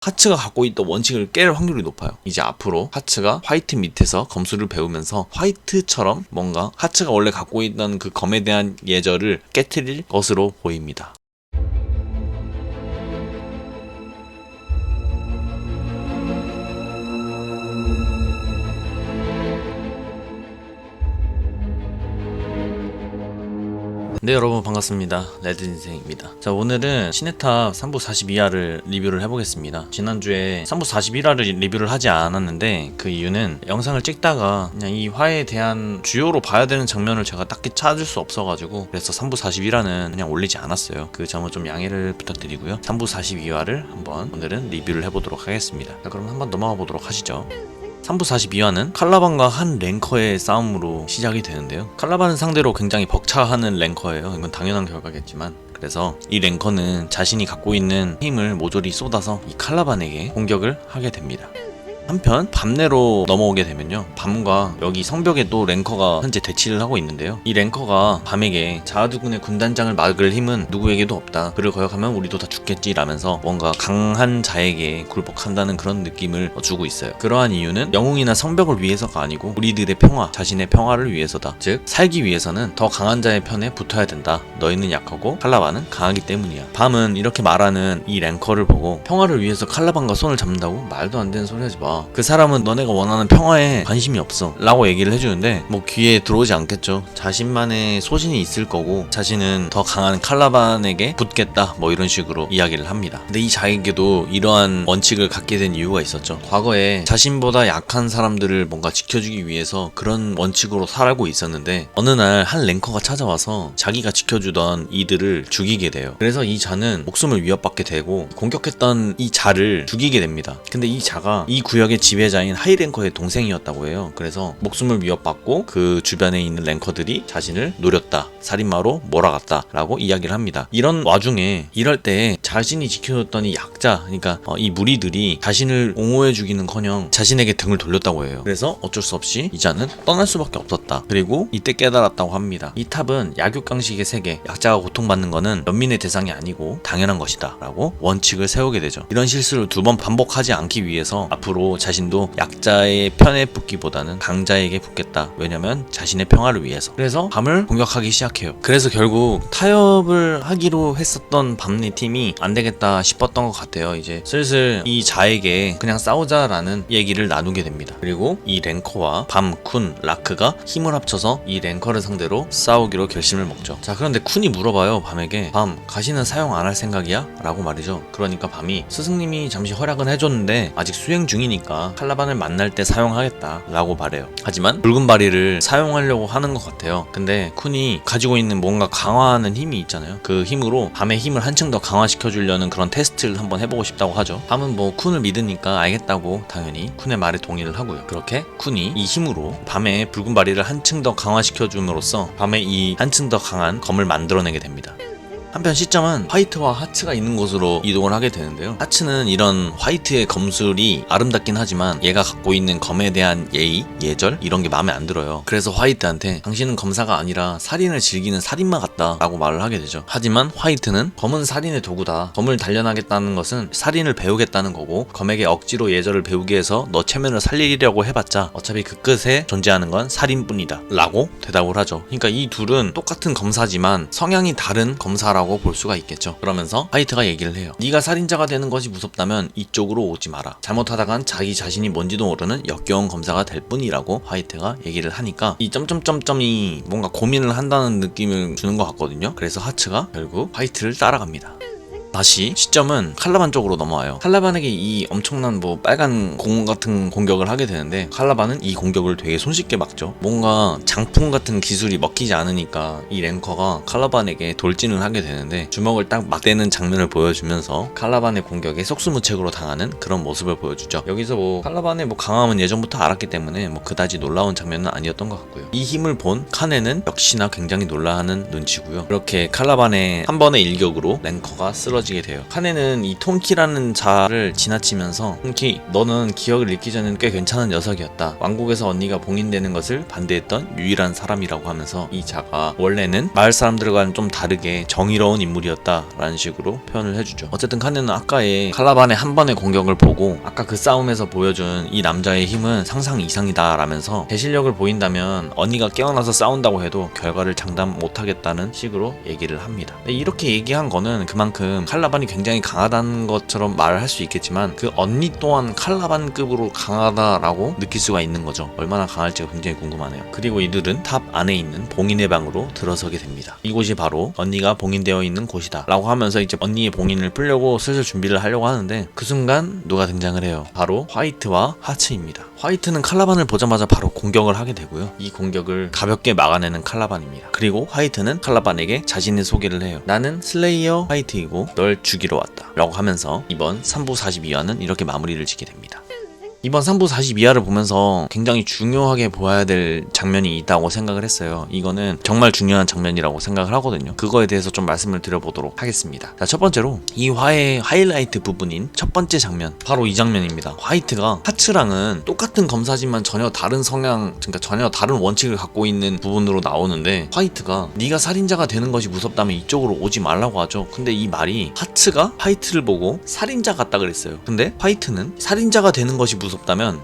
하츠가 갖고 있던 원칙을 깰 확률이 높아요. 이제 앞으로 하츠가 화이트 밑에서 검술을 배우면서 화이트처럼 뭔가 하츠가 원래 갖고 있던 그 검에 대한 예절을 깨트릴 것으로 보입니다. 네, 여러분 반갑습니다. 레드인생입니다. 자, 오늘은 시네탑 3부 42화를 리뷰를 해보겠습니다. 지난주에 3부 41화를 리뷰를 하지 않았는데 그 이유는 영상을 찍다가 그냥 이 화에 대한 주요로 봐야 되는 장면을 제가 딱히 찾을 수 없어가지고 그래서 3부 41화는 그냥 올리지 않았어요. 그 점은 좀 양해를 부탁드리고요. 3부 42화를 한번 오늘은 리뷰를 해보도록 하겠습니다. 자, 그럼 한번 넘어가 보도록 하시죠. 3부 42화는 칼라반과 한 랭커의 싸움으로 시작이 되는데요. 칼라반은 상대로 굉장히 벅차하는 랭커예요. 이건 당연한 결과겠지만, 그래서 이 랭커는 자신이 갖고 있는 힘을 모조리 쏟아서 이 칼라반에게 공격을 하게 됩니다. 한편 밤내로 넘어오게 되면요, 밤과 여기 성벽에 또 랭커가 현재 대치를 하고 있는데요, 이 랭커가 밤에게 자아두군의 군단장을 막을 힘은 누구에게도 없다, 그를 거역하면 우리도 다 죽겠지 라면서 뭔가 강한 자에게 굴복한다는 그런 느낌을 주고 있어요. 그러한 이유는 영웅이나 성벽을 위해서가 아니고 우리들의 평화, 자신의 평화를 위해서다. 즉 살기 위해서는 더 강한 자의 편에 붙어야 된다. 너희는 약하고 칼라반은 강하기 때문이야. 밤은 이렇게 말하는 이 랭커를 보고 평화를 위해서 칼라반과 손을 잡는다고? 말도 안 되는 소리 하지 마. 그 사람은 너네가 원하는 평화에 관심이 없어 라고 얘기를 해주는데 뭐 귀에 들어오지 않겠죠. 자신만의 소신이 있을 거고 자신은 더 강한 칼라반에게 붙겠다 뭐 이런 식으로 이야기를 합니다. 근데 이 자에게도 이러한 원칙을 갖게 된 이유가 있었죠. 과거에 자신보다 약한 사람들을 뭔가 지켜주기 위해서 그런 원칙으로 살고 있었는데 어느 날 한 랭커가 찾아와서 자기가 지켜주던 이들을 죽이게 돼요. 그래서 이 자는 목숨을 위협받게 되고 공격했던 이 자를 죽이게 됩니다. 근데 이 자가 이 구역의 지배자인 하이랭커의 동생이었다고 해요. 그래서 목숨을 위협받고 그 주변에 있는 랭커들이 자신을 노렸다, 살인마로 몰아갔다 라고 이야기를 합니다. 이런 와중에 이럴 때 자신이 지켜줬던 이 약자, 그러니까 이 무리들이 자신을 옹호해 주기는커녕 자신에게 등을 돌렸다고 해요. 그래서 어쩔 수 없이 이 자는 떠날 수밖에 없었다. 그리고 이때 깨달았다고 합니다. 이 탑은 약육강식의 세계, 약자가 고통받는 거는 연민의 대상이 아니고 당연한 것이다 라고 원칙을 세우게 되죠. 이런 실수를 두 번 반복하지 않기 위해서 앞으로 자신도 약자의 편에 붙기보다는 강자에게 붙겠다. 왜냐면 자신의 평화를 위해서. 그래서 밤을 공격하기 시작해요. 그래서 결국 타협을 하기로 했었던 밤리 팀이 안 되겠다 싶었던 것 같아요. 이제 슬슬 이 자에게 그냥 싸우자라는 얘기를 나누게 됩니다. 그리고 이 랭커와 밤, 쿤, 라크가 힘을 합쳐서 이 랭커를 상대로 싸우기로 결심을 먹죠. 자, 그런데 쿤이 물어봐요. 밤에게, 밤, 가시는 사용 안 할 생각이야? 라고 말이죠. 그러니까 밤이, 스승님이 잠시 허락은 해줬는데 아직 수행 중이니까 칼라반을 만날 때 사용하겠다 라고 말해요. 하지만 붉은 바리를 사용하려고 하는 것 같아요. 근데 쿤이 가지고 있는 뭔가 강화하는 힘이 있잖아요. 그 힘으로 밤의 힘을 한층 더 강화시켜주려는 그런 테스트를 한번 해보고 싶다고 하죠. 밤은 뭐 쿤을 믿으니까 알겠다고 당연히 쿤의 말에 동의를 하고요. 그렇게 쿤이 이 힘으로 밤의 붉은 바리를 한층 더 강화시켜줌으로써 밤의 이 한층 더 강한 검을 만들어내게 됩니다. 한편 시점은 화이트와 하츠가 있는 곳으로 이동을 하게 되는데요. 하츠는 이런 화이트의 검술이 아름답긴 하지만 얘가 갖고 있는 검에 대한 예의, 예절 이런 게 마음에 안 들어요. 그래서 화이트한테 당신은 검사가 아니라 살인을 즐기는 살인마 같다 라고 말을 하게 되죠. 하지만 화이트는 검은 살인의 도구다. 검을 단련하겠다는 것은 살인을 배우겠다는 거고, 검에게 억지로 예절을 배우기 위해서 너 체면을 살리려고 해봤자 어차피 그 끝에 존재하는 건 살인뿐이다 라고 대답을 하죠. 그러니까 이 둘은 똑같은 검사지만 성향이 다른 검사라고 볼 수가 있겠죠. 그러면서 화이트가 얘기를 해요. 네가 살인자가 되는 것이 무섭다면 이쪽으로 오지 마라. 잘못하다간 자기 자신이 뭔지도 모르는 역겨운 검사가 될 뿐이라고 화이트가 얘기를 하니까 이 점점점점이 뭔가 고민을 한다는 느낌을 주는 것 같거든요. 그래서 하츠가 결국 화이트를 따라갑니다. 다시 시점은 칼라반 쪽으로 넘어와요. 칼라반에게 이 엄청난 뭐 빨간 공 같은 공격을 하게 되는데 칼라반은 이 공격을 되게 손쉽게 막죠. 뭔가 장풍 같은 기술이 먹히지 않으니까 이 랭커가 칼라반에게 돌진을 하게 되는데 주먹을 딱 맞대는 장면을 보여주면서 칼라반의 공격에 속수무책으로 당하는 그런 모습을 보여주죠. 여기서 뭐 칼라반의 뭐 강함은 예전부터 알았기 때문에 뭐 그다지 놀라운 장면은 아니었던 것 같고요. 이 힘을 본 카네는 역시나 굉장히 놀라하는 눈치고요. 그렇게 칼라반의 한 번의 일격으로 랭커가 쓰러지게 떨어지게 돼요. 칸에는 이 톰키라는 자를 지나치면서 톰키, 너는 기억을 잃기 전에는 꽤 괜찮은 녀석이었다. 왕국에서 언니가 봉인되는 것을 반대했던 유일한 사람이라고 하면서 이 자가 원래는 마을 사람들과는 좀 다르게 정의로운 인물이었다 라는 식으로 표현을 해주죠. 어쨌든 칸에는 아까의 칼라반의 한 번의 공격을 보고 아까 그 싸움에서 보여준 이 남자의 힘은 상상 이상이다 라면서 제 실력을 보인다면 언니가 깨어나서 싸운다고 해도 결과를 장담 못하겠다는 식으로 얘기를 합니다. 이렇게 얘기한 거는 그만큼 칼라반이 굉장히 강하다는 것처럼 말을 할 수 있겠지만 그 언니 또한 칼라반급으로 강하다라고 느낄 수가 있는 거죠. 얼마나 강할지가 굉장히 궁금하네요. 그리고 이들은 탑 안에 있는 봉인의 방으로 들어서게 됩니다. 이곳이 바로 언니가 봉인되어 있는 곳이다 라고 하면서 이제 언니의 봉인을 풀려고 슬슬 준비를 하려고 하는데 그 순간 누가 등장을 해요. 바로 화이트와 하츠입니다. 화이트는 칼라반을 보자마자 바로 공격을 하게 되고요. 이 공격을 가볍게 막아내는 칼라반입니다. 그리고 화이트는 칼라반에게 자신의 소개를 해요. 나는 슬레이어 화이트이고 널 죽이러 왔다 라고 하면서 이번 3부 42화는 이렇게 마무리를 짓게 됩니다. 이번 3부 42화를 보면서 굉장히 중요하게 보아야 될 장면이 있다고 생각을 했어요. 이거는 정말 중요한 장면이라고 생각을 하거든요. 그거에 대해서 좀 말씀을 드려보도록 하겠습니다. 자, 첫 번째로 이 화의 하이라이트 부분인 첫 번째 장면, 바로 이 장면입니다. 화이트가 하츠랑은 똑같은 검사지만 전혀 다른 성향, 그러니까 전혀 다른 원칙을 갖고 있는 부분으로 나오는데 화이트가 네가 살인자가 되는 것이 무섭다면 이쪽으로 오지 말라고 하죠. 근데 이 말이 하츠가 화이트를 보고 살인자 같다 그랬어요. 근데 화이트는 살인자가 되는 것이 무섭다면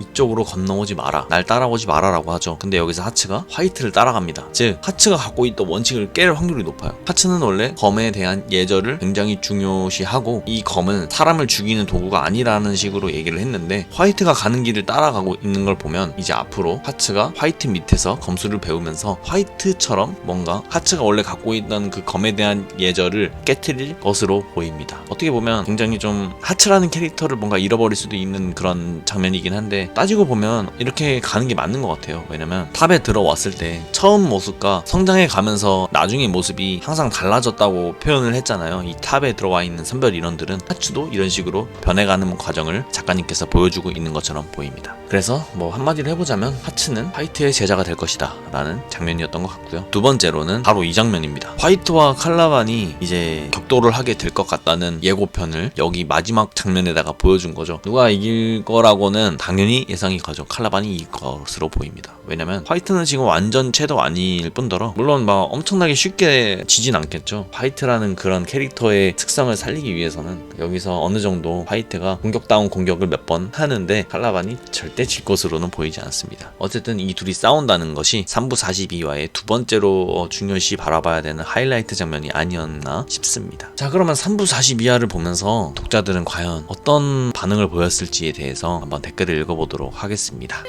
이쪽으로 건너오지 마라, 날 따라오지 마라 라고 하죠. 근데 여기서 하츠가 화이트를 따라갑니다. 즉 하츠가 갖고 있던 원칙을 깰 확률이 높아요. 하츠는 원래 검에 대한 예절을 굉장히 중요시하고 이 검은 사람을 죽이는 도구가 아니라는 식으로 얘기를 했는데 화이트가 가는 길을 따라가고 있는 걸 보면 이제 앞으로 하츠가 화이트 밑에서 검술을 배우면서 화이트처럼 뭔가 하츠가 원래 갖고 있던 그 검에 대한 예절을 깨트릴 것으로 보입니다. 어떻게 보면 굉장히 좀 하츠라는 캐릭터를 뭔가 잃어버릴 수도 있는 그런 장면이 이긴 한데 따지고 보면 이렇게 가는 게 맞는 것 같아요. 왜냐면 탑에 들어왔을 때 처음 모습과 성장해 가면서 나중의 모습이 항상 달라졌다고 표현을 했잖아요. 이 탑에 들어와 있는 선별 인원들은 하츠도 이런 식으로 변해가는 과정을 작가님께서 보여주고 있는 것처럼 보입니다. 그래서 뭐 한마디로 해보자면 하츠는 화이트의 제자가 될 것이다 라는 장면이었던 것 같고요. 두 번째로는 바로 이 장면입니다. 화이트와 칼라반이 이제 격돌을 하게 될 것 같다는 예고편을 여기 마지막 장면에다가 보여준 거죠. 누가 이길 거라고는 당연히 예상이 가죠. 칼라반이 이길 것으로 보입니다. 왜냐면 화이트는 지금 완전 채도 아닐 뿐더러 물론 막 엄청나게 쉽게 지진 않겠죠. 화이트라는 그런 캐릭터의 특성을 살리기 위해서는 여기서 어느 정도 화이트가 공격다운 공격을 몇 번 하는데 칼라반이 절대 질 것으로는 보이지 않습니다. 어쨌든 이 둘이 싸운다는 것이 3부 42화의 두 번째로 중요시 바라봐야 되는 하이라이트 장면이 아니었나 싶습니다. 자, 그러면 3부 42화를 보면서 독자들은 과연 어떤 반응을 보였을지에 대해서 한번 댓글을 읽어보도록 하겠습니다.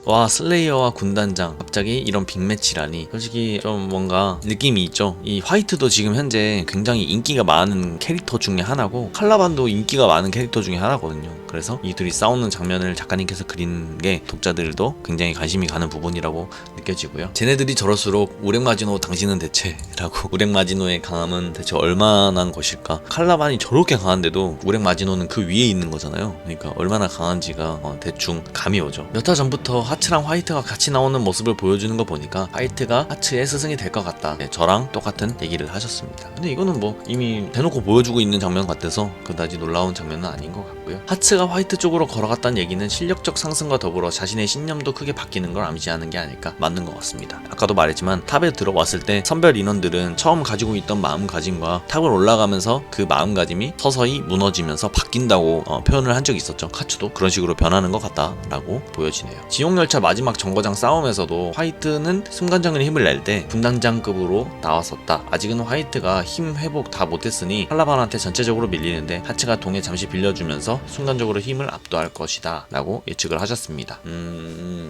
와, 슬레이어와 군단장 갑자기 이런 빅매치라니 솔직히 좀 뭔가 느낌이 있죠. 이 화이트도 지금 현재 굉장히 인기가 많은 캐릭터 중에 하나고 칼라반도 인기가 많은 캐릭터 중에 하나거든요. 그래서 이 둘이 싸우는 장면을 작가님께서 그린 게 독자들도 굉장히 관심이 가는 부분이라고 느껴지고요. 쟤네들이 저럴수록 우렝마지노 당신은 대체 라고 우렝마지노의 강함은 대체 얼마나 것일까. 칼라반이 저렇게 강한데도 우렝마지노는 그 위에 있는 거잖아요. 그러니까 얼마나 강한지가 대충 감이 오죠. 몇 화 전부터 하츠랑 화이트가 같이 나오는 모습을 보여주는 거 보니까 화이트가 하츠의 스승이 될 것 같다. 네, 저랑 똑같은 얘기를 하셨습니다. 근데 이거는 뭐 이미 대놓고 보여주고 있는 장면 같아서 그다지 놀라운 장면은 아닌 것 같고요. 하츠가 화이트 쪽으로 걸어갔다는 얘기는 실력적 상승과 더불어 자신의 신념도 크게 바뀌는 걸 암시하는 게 아닐까 맞는 것 같습니다. 아까도 말했지만 탑에 들어왔을 때 선별 인원들은 처음 가지고 있던 마음가짐과 탑을 올라가면서 그 마음가짐이 서서히 무너지면서 바뀐다고 표현을 한 적이 있었죠. 하츠도 그런 식으로 변하는 것 같다라고 보여지네요. 지옥열차 마지막 정거장 싸움에서도 화이트는 순간적인 힘을 낼 때 분단장급으로 나왔었다. 아직은 화이트가 힘 회복 다 못했으니 칼라반한테 전체적으로 밀리는데 하츠가 동에 잠시 빌려주면서 순간적으로 힘을 압도할 것이다 라고 예측을 하셨습니다.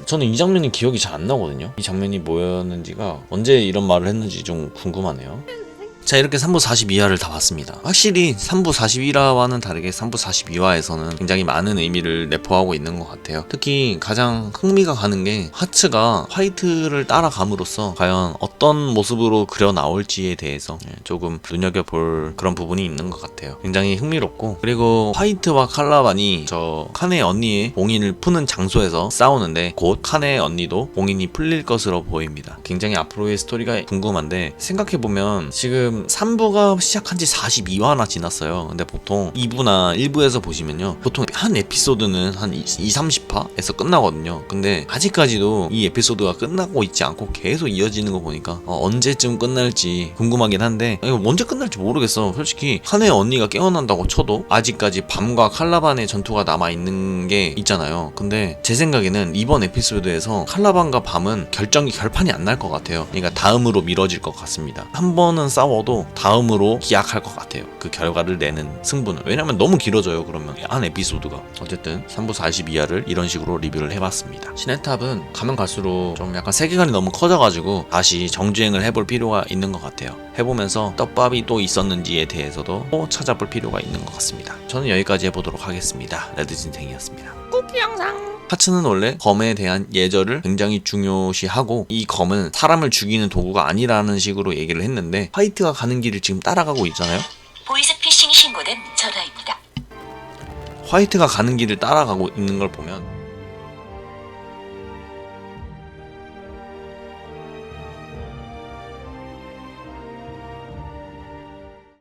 저는 이 장면이 기억이 잘 안 나거든요. 이 장면이 뭐였는지가 언제 이런 말을 했는지 좀 궁금하네요. 자, 이렇게 3부 42화를 다 봤습니다. 확실히 3부 41화와는 다르게 3부 42화에서는 굉장히 많은 의미를 내포하고 있는 것 같아요. 특히 가장 흥미가 가는 게 하츠가 화이트를 따라감으로써 과연 어떤 모습으로 그려 나올지에 대해서 조금 눈여겨볼 그런 부분이 있는 것 같아요. 굉장히 흥미롭고, 그리고 화이트와 칼라반이 저 칸의 언니의 봉인을 푸는 장소에서 싸우는데 곧 칸의 언니도 봉인이 풀릴 것으로 보입니다. 굉장히 앞으로의 스토리가 궁금한데, 생각해보면 지금 지금 3부가 시작한 지 42화나 지났어요. 근데 보통 2부나 1부에서 보시면요, 보통 한 에피소드는 한 30화에서 끝나거든요. 근데 아직까지도 이 에피소드가 끝나고 있지 않고 계속 이어지는 거 보니까 언제쯤 끝날지 궁금하긴 한데, 이거 언제 끝날지 모르겠어. 솔직히 카네 언니가 깨어난다고 쳐도 아직까지 밤과 칼라반의 전투가 남아있는 게 있잖아요. 근데 제 생각에는 이번 에피소드에서 칼라반과 밤은 결판이 안 날 것 같아요. 그러니까 다음으로 미뤄질 것 같습니다. 한 번은 싸워도 다음으로 기약할 것 같아요, 그 결과를 내는 승부는. 왜냐면 너무 길어져요, 그러면 한 에피소드가. 어쨌든 3부 42화를 이런 식으로 리뷰를 해봤습니다. 시네탑은 가면 갈수록 좀 약간 세계관이 너무 커져가지고 다시 정주행을 해볼 필요가 있는 것 같아요. 해보면서 떡밥이 또 있었는지에 대해서도 또 찾아볼 필요가 있는 것 같습니다. 저는 여기까지 해보도록 하겠습니다. 레드진생이었습니다. 쿠키 영상. 하츠는 원래 검에 대한 예절을 굉장히 중요시하고, 이 검은 사람을 죽이는 도구가 아니라는 식으로 얘기를 했는데, 화이트가 가는 길을 지금 따라가고 있잖아요. 보이스피싱 신고된 전화입니다. 화이트가 가는 길을 따라가고 있는 걸 보면